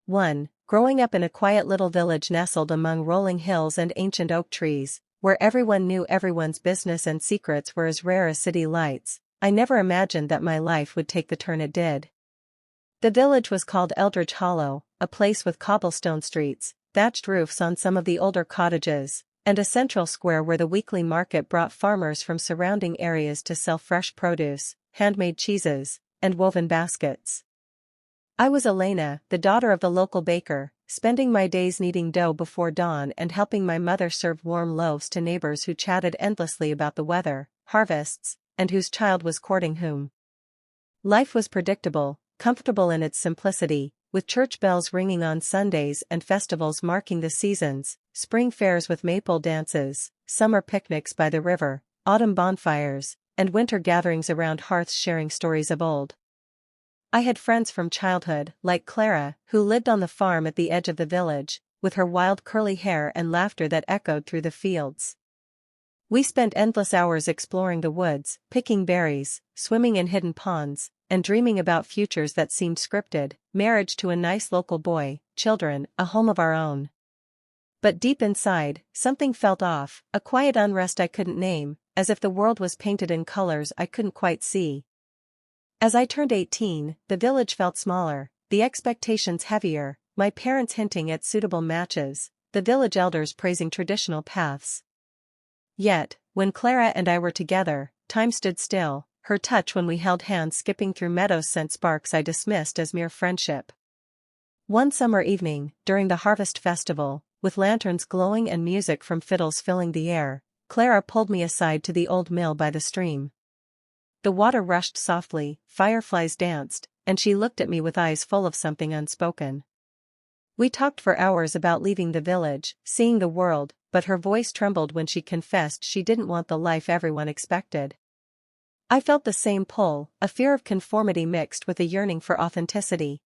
1. Growing up in a quiet little village nestled among rolling hills and ancient oak trees, where everyone knew everyone's business and secrets were as rare as city lights, I never imagined that my life would take the turn it did. The village was called Eldridge Hollow, a place with cobblestone streets, thatched roofs on some of the older cottages, and a central square where the weekly market brought farmers from surrounding areas to sell fresh produce, handmade cheeses, and woven baskets. I was Elena, the daughter of the local baker, spending my days kneading dough before dawn and helping my mother serve warm loaves to neighbors who chatted endlessly about the weather, harvests, and whose child was courting whom. Life was predictable, comfortable in its simplicity, with church bells ringing on Sundays and festivals marking the seasons, spring fairs with maypole dances, summer picnics by the river, autumn bonfires, and winter gatherings around hearths sharing stories of old. I had friends from childhood, like Clara, who lived on the farm at the edge of the village, with her wild curly hair and laughter that echoed through the fields. We spent endless hours exploring the woods, picking berries, swimming in hidden ponds, and dreaming about futures that seemed scripted: marriage to a nice local boy, children, a home of our own. But deep inside, something felt off, a quiet unrest I couldn't name, as if the world was painted in colors I couldn't quite see. As I turned 18, the village felt smaller, the expectations heavier, my parents hinting at suitable matches, the village elders praising traditional paths. Yet, when Clara and I were together, time stood still, her touch when we held hands skipping through meadows sent sparks I dismissed as mere friendship. One summer evening, during the harvest festival, with lanterns glowing and music from fiddles filling the air, Clara pulled me aside to the old mill by the stream. The water rushed softly, fireflies danced, and she looked at me with eyes full of something unspoken. We talked for hours about leaving the village, seeing the world, but her voice trembled when she confessed she didn't want the life everyone expected. I felt the same pull, a fear of conformity mixed with a yearning for authenticity.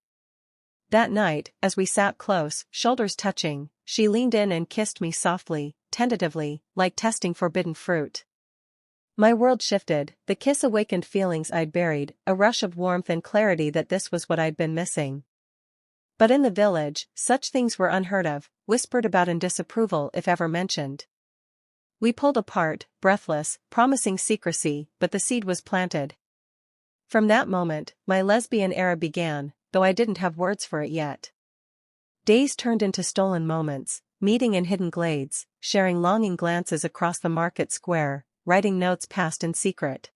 That night, as we sat close, shoulders touching, she leaned in and kissed me softly, tentatively, like testing forbidden fruit. My world shifted, the kiss awakened feelings I'd buried, a rush of warmth and clarity that this was what I'd been missing. But in the village, such things were unheard of, whispered about in disapproval if ever mentioned. We pulled apart, breathless, promising secrecy, but the seed was planted. From that moment, my lesbian era began, though I didn't have words for it yet. Days turned into stolen moments, meeting in hidden glades, sharing longing glances across the market square, writing notes passed in secret.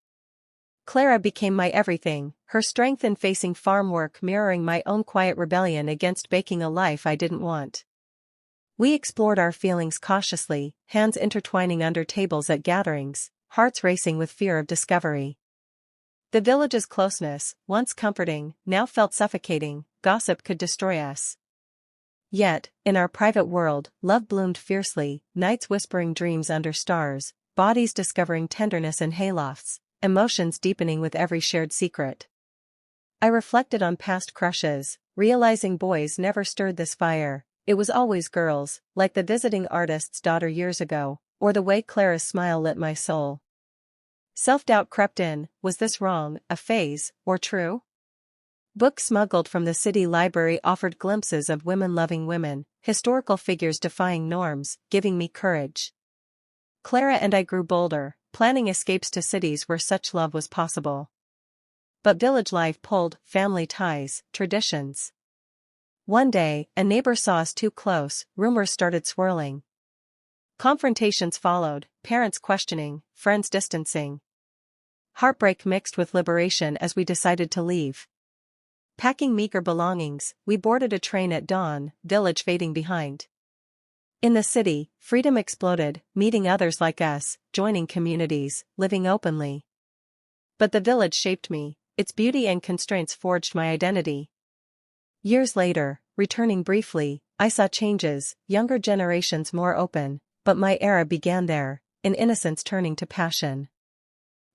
Clara became my everything, her strength in facing farm work mirroring my own quiet rebellion against baking a life I didn't want. We explored our feelings cautiously, hands intertwining under tables at gatherings, hearts racing with fear of discovery. The village's closeness, once comforting, now felt suffocating, gossip could destroy us. Yet, in our private world, love bloomed fiercely, nights whispering dreams under stars, bodies discovering tenderness in haylofts, emotions deepening with every shared secret. I reflected on past crushes, realizing boys never stirred this fire, it was always girls, like the visiting artist's daughter years ago, or the way Clara's smile lit my soul. Self-doubt crept in, was this wrong, a phase, or true? Books smuggled from the city library offered glimpses of women-loving women, historical figures defying norms, giving me courage. Clara and I grew bolder, planning escapes to cities where such love was possible. But village life pulled, family ties, traditions. One day, a neighbor saw us too close, rumors started swirling. Confrontations followed, parents questioning, friends distancing. Heartbreak mixed with liberation as we decided to leave. Packing meager belongings, we boarded a train at dawn, village fading behind. In the city, freedom exploded, meeting others like us, joining communities, living openly. But the village shaped me, its beauty and constraints forged my identity. Years later, returning briefly, I saw changes, younger generations more open, but my era began there, in innocence turning to passion.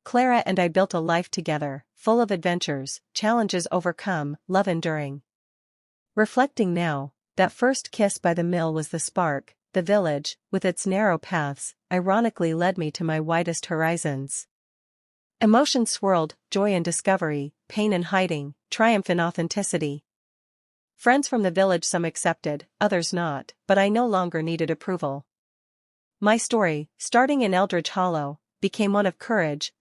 Clara and I built a life together, full of adventures, challenges overcome, love enduring. Reflecting now, that first kiss by the mill was the spark. The village, with its narrow paths, ironically led me to my widest horizons. Emotions swirled, joy in discovery, pain in hiding, triumph in authenticity. Friends from the village, some accepted, others not, but I no longer needed approval. My story, starting in Eldridge Hollow, became one of courage,